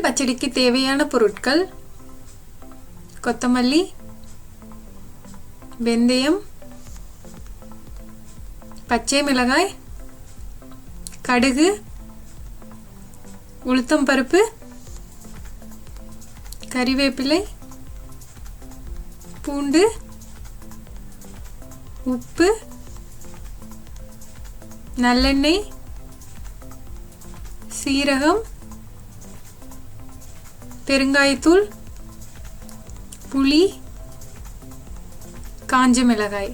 பச்சடிக்கு தேவையான பொருட்கள்: கொத்தமல்லி, வெந்தயம், பச்சை மிளகாய், கடுகு, உளுத்தம் பருப்பு, கறிவேப்பிலை, பூண்டு, உப்பு, நல்லெண்ணெய், சீரகம், பெருங்காயத்தூள், புளி, காஞ்ச மிளகாய்.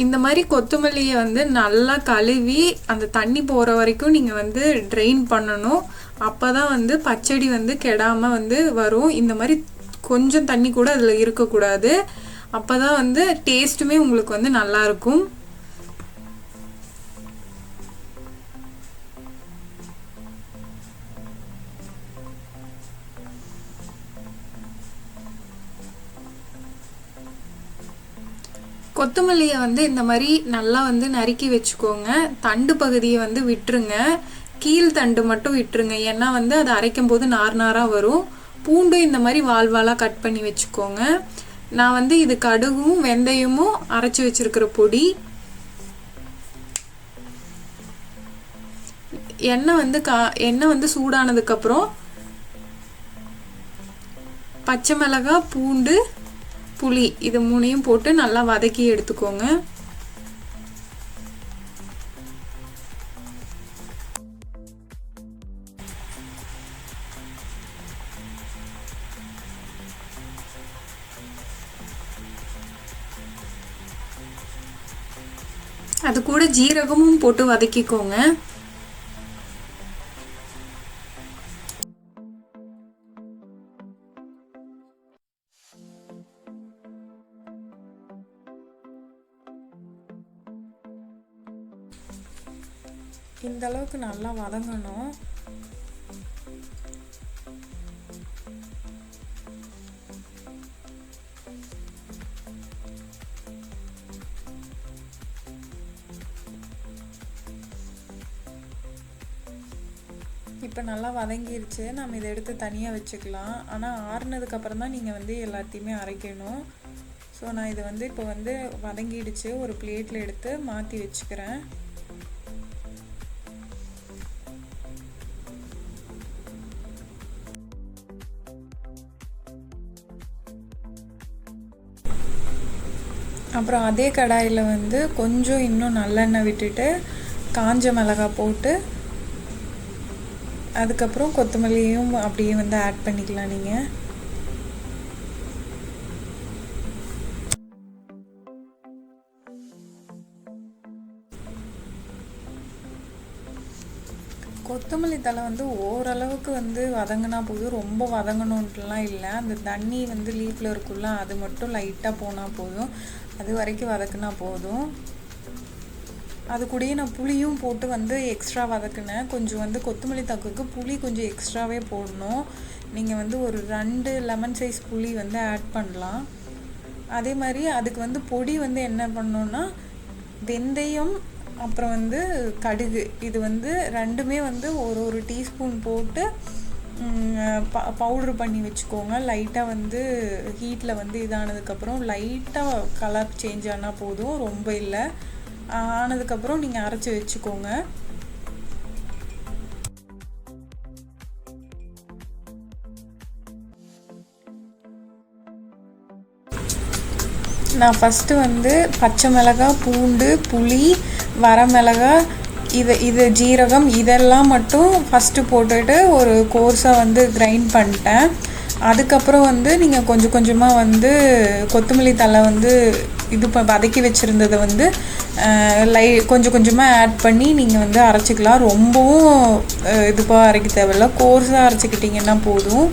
இந்த மாதிரி கொத்தமல்லியை வந்து நல்லா கழுவி அந்த தண்ணி போகிற வரைக்கும் நீங்கள் வந்து ட்ரெயின் பண்ணணும். அப்போ தான் வந்து பச்சடி வந்து கெடாமல் வந்து வரும். இந்த மாதிரி கொஞ்சம் தண்ணி கூட அதில் இருக்கக்கூடாது. அப்போ தான் வந்து டேஸ்ட்டுமே உங்களுக்கு வந்து நல்லாயிருக்கும். கொத்தமல்லியை வந்து இந்த மாதிரி நல்லா வந்து நறுக்கி வச்சுக்கோங்க. தண்டு பகுதியை வந்து விட்டுருங்க, கீழ் தண்டு மட்டும் விட்டுருங்க. ஏன்னா வந்து அதை அரைக்கும் போது நார் நாராக வரும். பூண்டும் இந்த மாதிரி வால் வாலாக கட் பண்ணி வச்சுக்கோங்க. நான் வந்து இது கடுகும் வெந்தயமும் அரைச்சி வச்சிருக்கிற பொடி. எண்ணெய் வந்து சூடானதுக்கப்புறம் பச்சை மிளகாய், பூண்டு, புளி இது மூணையும் போட்டு நல்லா வதக்கி எடுத்துக்கோங்க. அது கூட ஜீரகமும் போட்டு வதக்கிக்கோங்க. இந்த அளவுக்கு நல்லா வதங்கணும். இப்போ நல்லா வதங்கிருச்சு. நம்ம இதை எடுத்து தனியாக வச்சுக்கலாம். ஆனால் ஆறுனதுக்கப்புறம் தான் நீங்கள் வந்து எல்லாத்தையுமே அரைக்கணும். ஸோ நான் இதை வந்து இப்போ வந்து வதங்கிடுச்சு. ஒரு பிளேட்டில் எடுத்து மாற்றி வச்சுக்கிறேன். அப்புறம் அதே கடாயில் வந்து கொஞ்சம் இன்னும் நல்லெண்ணெய் விட்டுட்டு காஞ்ச மிளகாய் போட்டு அதுக்கப்புறம் கொத்தமல்லியும் அப்படியே வந்து ஆட் பண்ணிக்கலாம். நீங்கள் கொத்தமல்லி தழை வந்து ஓரளவுக்கு வந்து வதங்கினா போதும். ரொம்ப வதங்கணுன்ட்டுலாம் இல்லை. அந்த தண்ணி வந்து லீஃபில் இருக்குல்ல, அது மட்டும் லைட்டாக போனால் போதும். அது வரைக்கும் வதக்குனா போதும். அது கூடயே நான் புளியும் போட்டு வந்து எக்ஸ்ட்ரா வதக்குனேன். கொஞ்சம் வந்து கொத்தமல்லி தக்குக்கு புளி கொஞ்சம் எக்ஸ்ட்ராவே போடணும். நீங்கள் வந்து ஒரு 2 லெமன் சைஸ் புளி வந்து ஆட் பண்ணலாம். அதே மாதிரி அதுக்கு வந்து பொடி வந்து என்ன பண்ணணுன்னா வெந்தயம் அப்புறம் வந்து கடுகு இது வந்து ரெண்டுமே வந்து ஒரு டீஸ்பூன் போட்டு பவுட்ரு பண்ணி வச்சுக்கோங்க. லைட்டாக வந்து ஹீட்டில் வந்து இதானதுக்கப்புறம் லைட்டாக கலர் சேஞ்ச் ஆனால் போதும், ரொம்ப இல்லை. ஆனதுக்கப்புறம் நீங்கள் அரைச்சி வச்சுக்கோங்க. நான் ஃபஸ்ட்டு வந்து பச்சை மிளகாய், பூண்டு, புளி, வரமிளகாய், இது ஜீரகம் இதெல்லாம் மட்டும் ஃபஸ்ட்டு போட்டுட்டு ஒரு கோர்ஸாக வந்து கிரைண்ட் பண்ணிட்டேன். அதுக்கப்புறம் வந்து நீங்கள் கொஞ்சம் கொஞ்சமாக வந்து கொத்தமல்லி தழை வந்து வதக்கி வச்சுருந்ததை வந்து கொஞ்சம் கொஞ்சமாக ஆட் பண்ணி நீங்கள் வந்து அரைச்சிக்கலாம். ரொம்பவும் இதுவாக அரைக்க தேவையில்ல, கோர்ஸாக அரைச்சிக்கிட்டிங்கன்னா போதும்.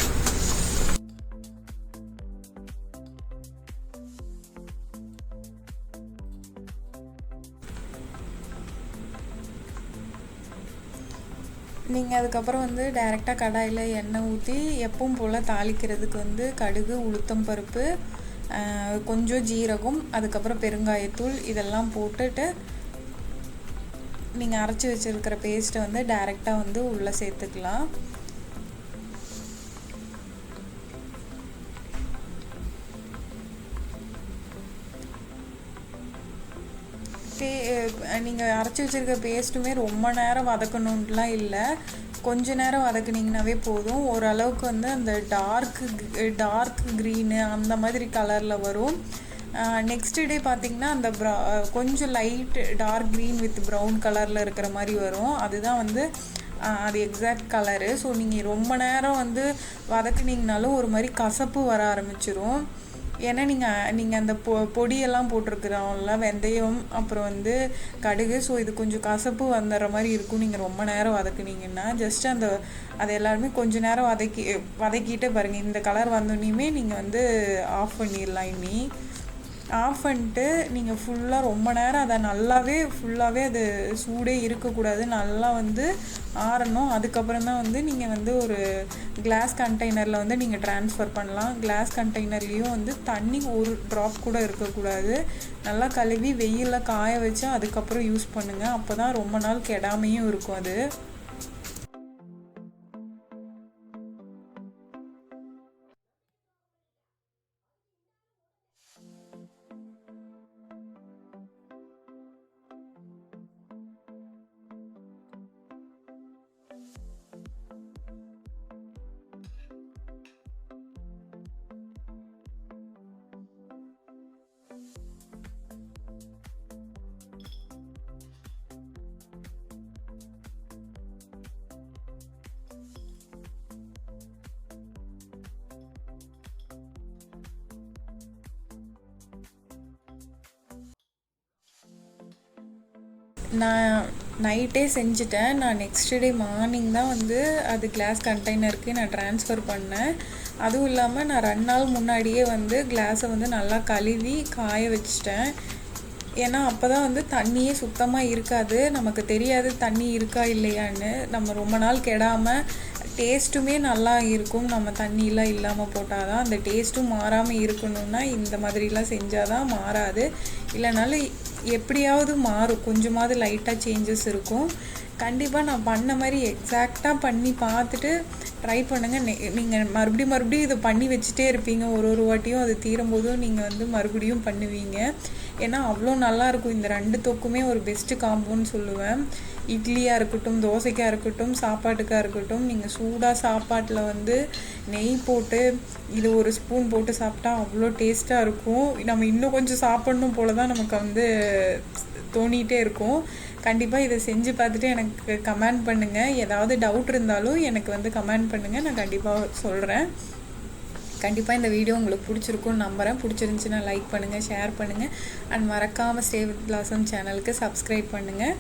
நீங்கள் அதுக்கப்புறம் வந்து டைரெக்டாக கடாயில் எண்ணெய் ஊற்றி எப்பவும் போல் தாளிக்கிறதுக்கு வந்து கடுகு, உளுத்தம் பருப்பு, கொஞ்சம் ஜீரகம், அதுக்கப்புறம் பெருங்காயத்தூள் இதெல்லாம் போட்டுட்டு நீங்கள் அரைச்சி வச்சுருக்கிற பேஸ்ட்டை வந்து டைரெக்டாக வந்து உள்ளே சேர்த்துக்கலாம். நீங்கள் அரைச்சி வச்சுருக்க பேஸ்ட்டுமே ரொம்ப நேரம் வதக்கணுன்ட்டுலாம் இல்லை, கொஞ்ச நேரம் வதக்குனிங்கனாவே போதும். ஓரளவுக்கு வந்து அந்த டார்க் க்ரீனு அந்த மாதிரி கலரில் வரும். நெக்ஸ்ட் டே பார்த்திங்கன்னா அந்த கொஞ்சம் light dark green with brown கலரில் இருக்கிற மாதிரி வரும். அதுதான் வந்து அது எக்ஸாக்ட் கலரு. ஸோ நீங்கள் ரொம்ப நேரம் வந்து வதக்குனிங்கனாலும் ஒரு மாதிரி கசப்பு வர ஆரம்பிச்சிரும். ஏன்னா நீங்கள் அந்த பொடியெல்லாம் போட்டிருக்கிறோம்ல, வெந்தயம் அப்புறம் வந்து கடுகு. ஸோ இது கொஞ்சம் கசப்பு வந்துடுற மாதிரி இருக்கும் நீங்கள் ரொம்ப நேரம் வதக்குனீங்கன்னா. ஜஸ்ட் அது எல்லாருமே கொஞ்சம் நேரம் வதக்கிட்டே பாருங்கள். இந்த கலர் வந்தோடனேயுமே நீங்கள் வந்து ஆஃப் பண்ணிடலாம். இனி ஆஃப் பண்ணிட்டு நீங்கள் ஃபுல்லாக ரொம்ப நேரம் அதை நல்லாவே ஃபுல்லாகவே அது சூடே இருக்கக்கூடாது, நல்லா வந்து ஆறணும். அதுக்கப்புறம் தான் வந்து நீங்கள் வந்து ஒரு கிளாஸ் கண்டெய்னரில் வந்து நீங்கள் ட்ரான்ஸ்ஃபர் பண்ணலாம். கிளாஸ் கண்டெய்னர்லேயும் வந்து தண்ணி ஒரு ட்ராப் கூட இருக்கக்கூடாது. நல்லா கழுவி வெயிலில் காய வச்சு அதுக்கப்புறம் யூஸ் பண்ணுங்கள். அப்போ தான் ரொம்ப நாள் கெடாமையும் இருக்கும் அது. நான் நைட்டே செஞ்சுட்டேன். நான் நெக்ஸ்ட் டே மார்னிங் தான் வந்து அது கிளாஸ் கண்டெய்னருக்கு நான் ட்ரான்ஸ்ஃபர் பண்ணேன். அதுவும் இல்லாமல் நான் 2 நாள் முன்னாடியே வந்து கிளாஸை வந்து நல்லா கழுவி காய வச்சிட்டேன். ஏன்னா அப்போ தான் வந்து தண்ணியே சுத்தமாக இருக்காது, நமக்கு தெரியாது தண்ணி இருக்கா இல்லையான்னு. நம்ம ரொம்ப நாள் கெடாமல் டேஸ்ட்டுமே நல்லா இருக்கும். நம்ம தண்ணியெலாம் இல்லாமல் போட்டால் தான் அந்த டேஸ்ட்டும் மாறாமல் இருக்கணும்னா இந்த மாதிரிலாம் செஞ்சால் தான் மாறாது. இல்லைனாலும் எப்படியாவது மாறும், கொஞ்சமாவது லைட்டாக சேஞ்சஸ் இருக்கும். கண்டிப்பாக நான் பண்ண மாதிரி எக்ஸாக்டாக பண்ணி பார்த்துட்டு ட்ரை பண்ணுங்கள். நீங்கள் மறுபடியும் இதை பண்ணி வச்சுட்டே இருப்பீங்க. ஒரு வாட்டியும் அது தீரும் போதும் நீங்கள் வந்து மறுபடியும் பண்ணுவீங்க. ஏன்னா அவ்வளோ நல்லாயிருக்கும். இந்த 2 தொக்குமே ஒரு பெஸ்ட்டு காம்போன்னு சொல்லுவேன். இட்லியாக இருக்கட்டும், தோசைக்காக இருக்கட்டும், சாப்பாட்டுக்காக இருக்கட்டும், நீங்கள் சூடாக சாப்பாட்டில் வந்து நெய் போட்டு இது ஒரு ஸ்பூன் போட்டு சாப்பிட்டா அவ்வளோ டேஸ்ட்டாக இருக்கும். நம்ம இன்னும் கொஞ்சம் சாப்பிட்ணும் போல தான் நமக்கு வந்து தோணிகிட்டே இருக்கும். கண்டிப்பாக இதை செஞ்சு பார்த்துட்டு எனக்கு கமெண்ட் பண்ணுங்கள். ஏதாவது டவுட் இருந்தாலும் எனக்கு வந்து கமெண்ட் பண்ணுங்கள், நான் கண்டிப்பாக சொல்கிறேன். கண்டிப்பாக இந்த வீடியோ உங்களுக்கு பிடிச்சிருக்குன்னு நம்புகிறேன். பிடிச்சிருந்துச்சின்னா லைக் பண்ணுங்கள், ஷேர் பண்ணுங்கள், அண்ட் மறக்காமல் ஸ்டே வித் பிளாசம் சேனலுக்கு சப்ஸ்கிரைப் பண்ணுங்கள்.